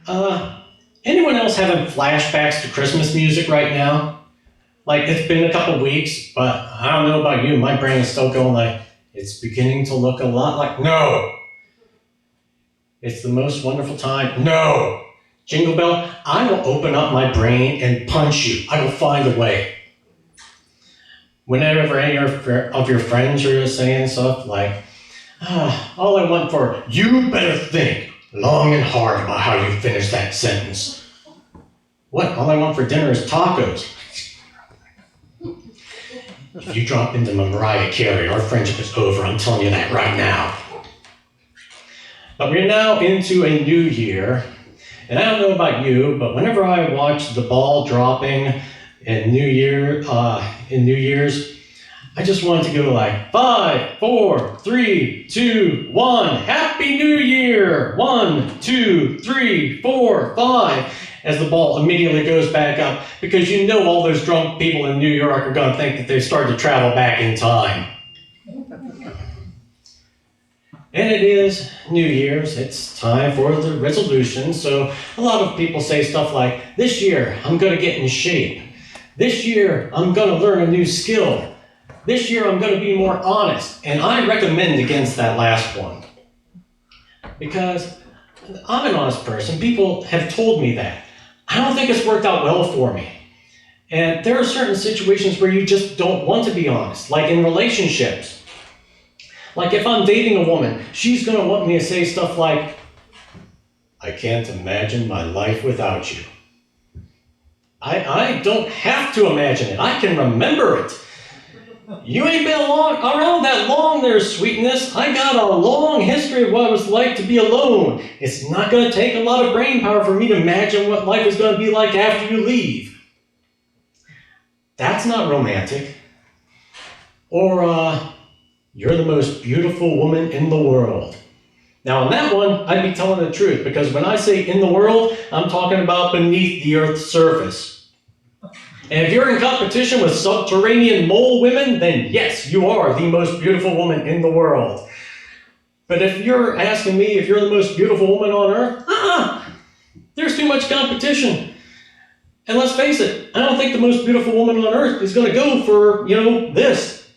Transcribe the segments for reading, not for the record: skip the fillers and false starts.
Anyone else having flashbacks to Christmas music right now? Like, it's been a couple weeks, but I don't know about you, my brain is still going like, it's beginning to look a lot like, no! It's the most wonderful time, no! Jingle Bell, I will open up my brain and punch you. I will find a way. Whenever any of your friends are saying stuff like, all I want for, you better think long and hard about how you finish that sentence. What? All I want for dinner is tacos. If you drop into Mariah Carey, our friendship is over. I'm telling you that right now. But we're now into a new year. And I don't know about you, but whenever I watch the ball dropping in New Year's, I just want to go like 5, 4, 3, 2, 1. Happy New Year! 1, 2, 3, 4, 5. As the ball immediately goes back up, because you know all those drunk people in New York are going to think that they've started to travel back in time. And it is New Year's, it's time for the resolution, so a lot of people say stuff like, this year I'm going to get in shape. This year I'm going to learn a new skill. This year I'm going to be more honest. And I recommend against that last one. Because I'm an honest person, people have told me that. I don't think it's worked out well for me. And there are certain situations where you just don't want to be honest, like in relationships. Like if I'm dating a woman, she's going to want me to say stuff like, I can't imagine my life without you. I don't have to imagine it. I can remember it. You ain't been around that long there, sweetness. I got a long history of what it was like to be alone. It's not going to take a lot of brain power for me to imagine what life is going to be like after you leave. That's not romantic. Or, you're the most beautiful woman in the world. Now on that one, I'd be telling the truth, because when I say in the world, I'm talking about beneath the Earth's surface. And if you're in competition with subterranean mole women, then yes, you are the most beautiful woman in the world. But if you're asking me if you're the most beautiful woman on Earth, there's too much competition. And let's face it, I don't think the most beautiful woman on Earth is going to go for, this.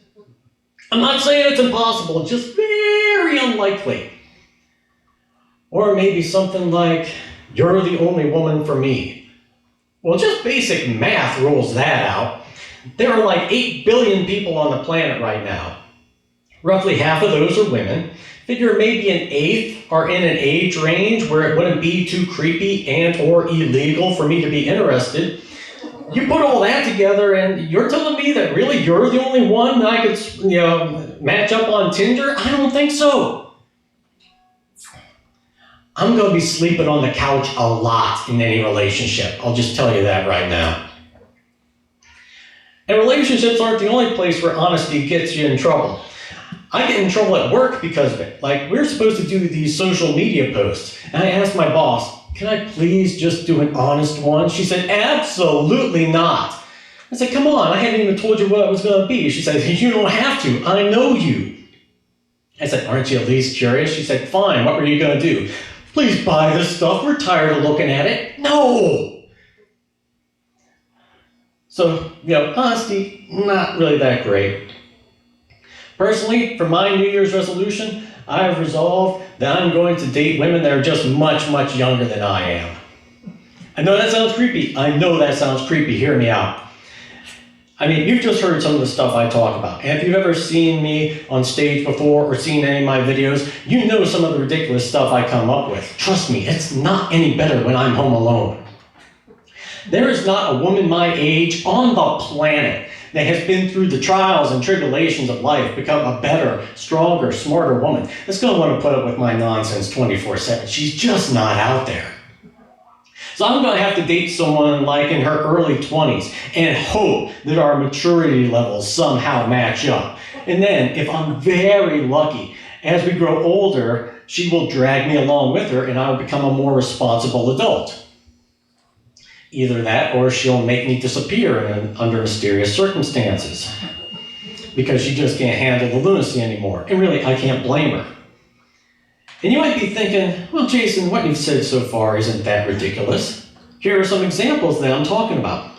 I'm not saying it's impossible, it's just very unlikely. Or maybe something like, you're the only woman for me. Well, just basic math rules that out. There are like 8 billion people on the planet right now. Roughly half of those are women. Figure maybe an eighth are in an age range where it wouldn't be too creepy and or illegal for me to be interested. You put all that together and you're telling me that really you're the only one that I could, match up on Tinder? I don't think so. I'm going to be sleeping on the couch a lot in any relationship. I'll just tell you that right now. And relationships aren't the only place where honesty gets you in trouble. I get in trouble at work because of it. Like, we're supposed to do these social media posts. And I asked my boss, can I please just do an honest one? She said, absolutely not. I said, come on, I hadn't even told you what it was going to be. She said, you don't have to. I know you. I said, aren't you at least curious? She said, fine, what were you going to do? Please buy this stuff. We're tired of looking at it. No. So, honesty, not really that great. Personally, for my New Year's resolution, I have resolved that I'm going to date women that are just much, much younger than I am. I know that sounds creepy. I know that sounds creepy. Hear me out. I mean, you've just heard some of the stuff I talk about. And if you've ever seen me on stage before or seen any of my videos, you know some of the ridiculous stuff I come up with. Trust me, it's not any better when I'm home alone. There is not a woman my age on the planet that has been through the trials and tribulations of life, become a better, stronger, smarter woman that's going to want to put up with my nonsense 24/7. She's just not out there. So I'm going to have to date someone like in her early 20s and hope that our maturity levels somehow match up. And then, if I'm very lucky, as we grow older, she will drag me along with her and I will become a more responsible adult. Either that or she'll make me disappear under mysterious circumstances because she just can't handle the lunacy anymore. And really, I can't blame her. And you might be thinking, well, Jason, what you've said so far isn't that ridiculous. Here are some examples that I'm talking about.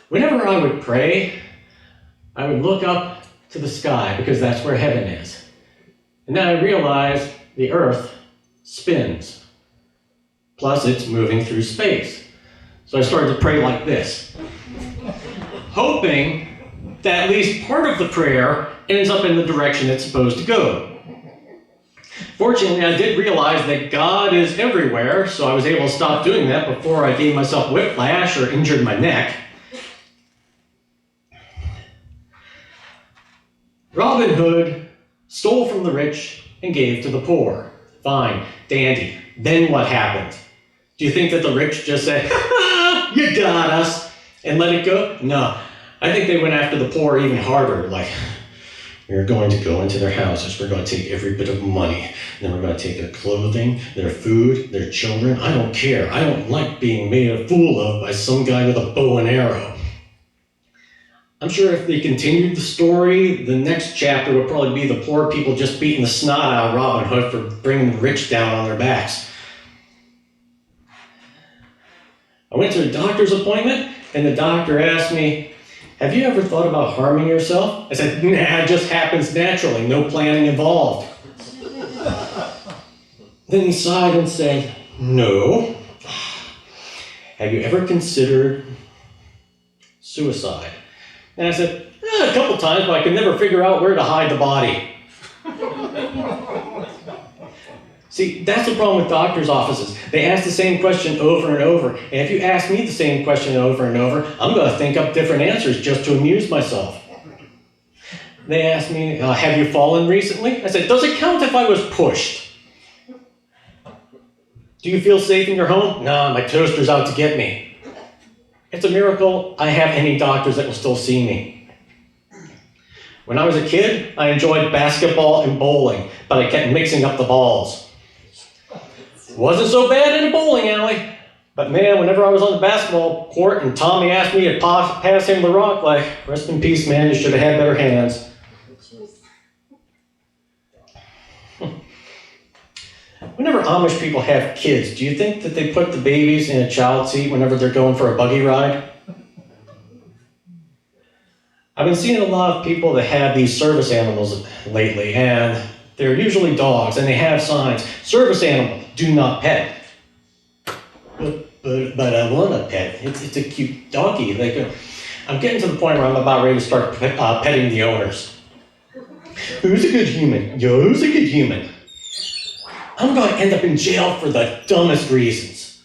Whenever I would pray, I would look up to the sky because that's where heaven is. And then I realized the earth spins. Plus, it's moving through space. So I started to pray like this, hoping that at least part of the prayer ends up in the direction it's supposed to go. Fortunately, I did realize that God is everywhere, so I was able to stop doing that before I gave myself whiplash or injured my neck. Robin Hood stole from the rich and gave to the poor. Fine, dandy. Then what happened? Do you think that the rich just said, you got us, and let it go? No. I think they went after the poor even harder, like, we're going to go into their houses, we're going to take every bit of money, and then we're going to take their clothing, their food, their children. I don't care. I don't like being made a fool of by some guy with a bow and arrow. I'm sure if they continued the story, the next chapter would probably be the poor people just beating the snot out of Robin Hood for bringing the rich down on their backs. I went to a doctor's appointment, and the doctor asked me, have you ever thought about harming yourself? I said, nah, it just happens naturally, no planning involved. Then he sighed and said, no. Have you ever considered suicide? And I said, a couple times, but I could never figure out where to hide the body. See, that's the problem with doctors' offices. They ask the same question over and over. And if you ask me the same question over and over, I'm going to think up different answers just to amuse myself. They asked me, have you fallen recently? I said, does it count if I was pushed? Do you feel safe in your home? No, my toaster's out to get me. It's a miracle I have any doctors that will still see me. When I was a kid, I enjoyed basketball and bowling, but I kept mixing up the balls. Wasn't so bad in a bowling alley, but man, whenever I was on the basketball court and Tommy asked me to pass him the rock, like, rest in peace, man, you should have had better hands. Whenever Amish people have kids, do you think that they put the babies in a child seat whenever they're going for a buggy ride? I've been seeing a lot of people that have these service animals lately, and they're usually dogs, and they have signs, service animal, do not pet. But I want a pet. It's a cute doggy. I'm getting to the point where I'm about ready to start petting the owners. Who's a good human? Yo, who's a good human? I'm going to end up in jail for the dumbest reasons.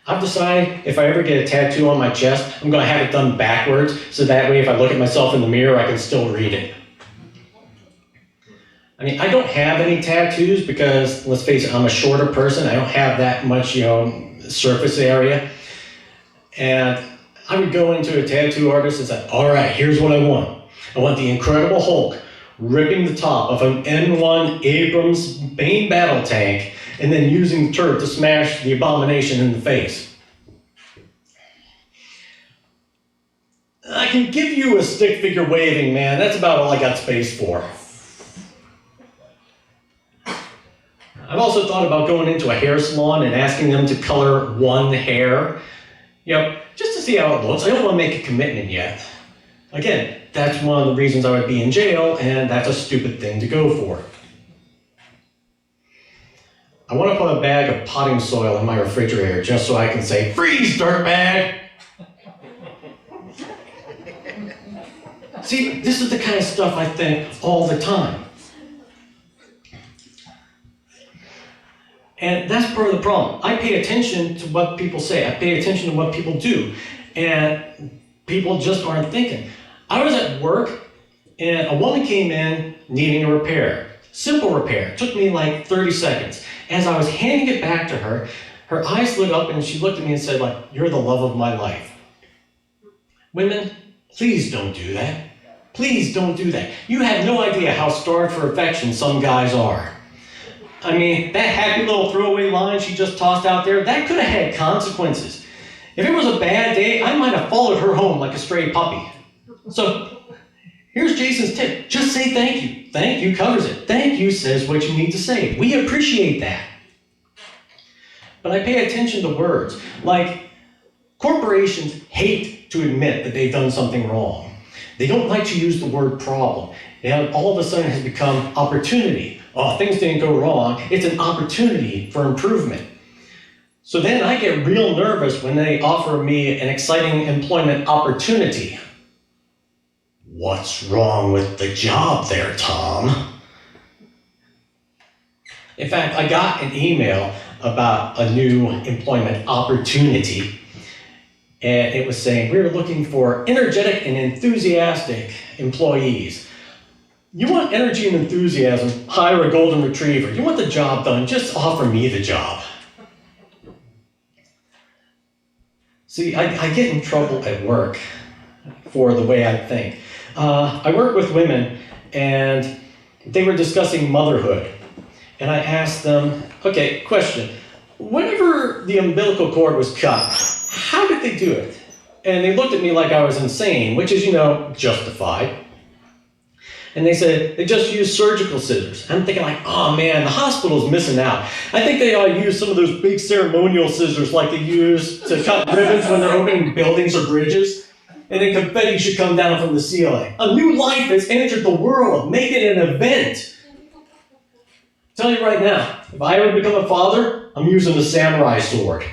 I've decided if I ever get a tattoo on my chest, I'm going to have it done backwards, so that way if I look at myself in the mirror, I can still read it. I mean, I don't have any tattoos because, let's face it, I'm a shorter person. I don't have that much, surface area. And I would go into a tattoo artist and say, all right, here's what I want. I want the Incredible Hulk ripping the top of an M1 Abrams main battle tank and then using the turret to smash the Abomination in the face. I can give you a stick figure waving, man. That's about all I got space for. I've also thought about going into a hair salon and asking them to color one hair, just to see how it looks. I don't want to make a commitment yet. Again, that's one of the reasons I would be in jail, and that's a stupid thing to go for. I want to put a bag of potting soil in my refrigerator just so I can say, freeze, dirtbag! See, this is the kind of stuff I think all the time. And that's part of the problem. I pay attention to what people say. I pay attention to what people do. And people just aren't thinking. I was at work, and a woman came in needing a repair. Simple repair. It took me like 30 seconds. As I was handing it back to her, her eyes lit up, and she looked at me and said, you're the love of my life. Women, please don't do that. Please don't do that. You have no idea how starved for affection some guys are. I mean, that happy little throwaway line she just tossed out there, that could have had consequences. If it was a bad day, I might have followed her home like a stray puppy. So, Here's Jason's tip. Just say thank you. Thank you covers it. Thank you says what you need to say. We appreciate that. But I pay attention to words. Like, corporations hate to admit that they've done something wrong. They don't like to use the word problem. And all of a sudden it has become opportunity. Oh, things didn't go wrong. It's an opportunity for improvement. So then I get real nervous when they offer me an exciting employment opportunity. What's wrong with the job there, Tom? In fact, I got an email about a new employment opportunity, and it was saying, we're looking for energetic and enthusiastic employees. You want energy and enthusiasm, hire a golden retriever. You want the job done, just offer me the job. See, I get in trouble at work for the way I think. I work with women, and they were discussing motherhood. And I asked them, okay, question. Whenever the umbilical cord was cut, how did they do it? And they looked at me like I was insane, which is, justified. And they said, they just used surgical scissors. I'm thinking like, oh man, the hospital's missing out. I think they ought to use some of those big ceremonial scissors like they use to cut ribbons when they're opening buildings or bridges. And then confetti should come down from the ceiling. A new life has entered the world. Make it an event. Tell you right now, if I ever become a father, I'm using the samurai sword.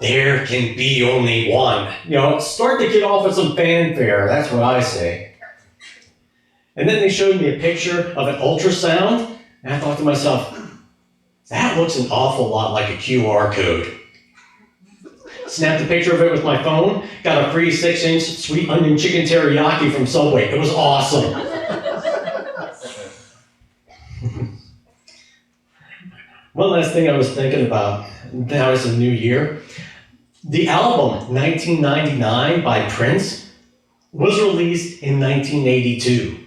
There can be only one. Start the kid off with some fanfare. That's what I say. And then they showed me a picture of an ultrasound, and I thought to myself, that looks an awful lot like a QR code. Snapped a picture of it with my phone, got a free 6-inch sweet onion chicken teriyaki from Subway. It was awesome. One last thing I was thinking about, now it's a new year. The album 1999 by Prince was released in 1982.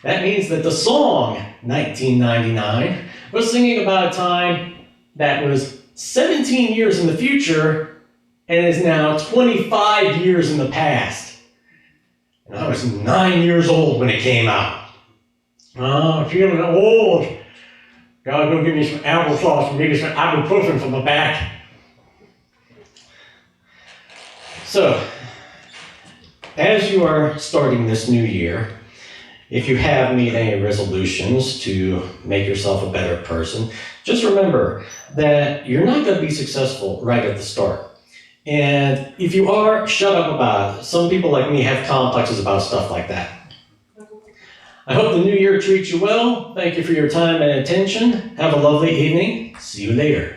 That means that the song 1999 was singing about a time that was 17 years in the future and is now 25 years in the past. And I was 9 years old when it came out. Oh, I'm feeling old. Gotta go give me some applesauce and maybe some ibuprofen from the back. So, as you are starting this new year, if you have made any resolutions to make yourself a better person, just remember that you're not going to be successful right at the start. And if you are, shut up about it. Some people like me have complexes about stuff like that. I hope the new year treats you well. Thank you for your time and attention. Have a lovely evening. See you later.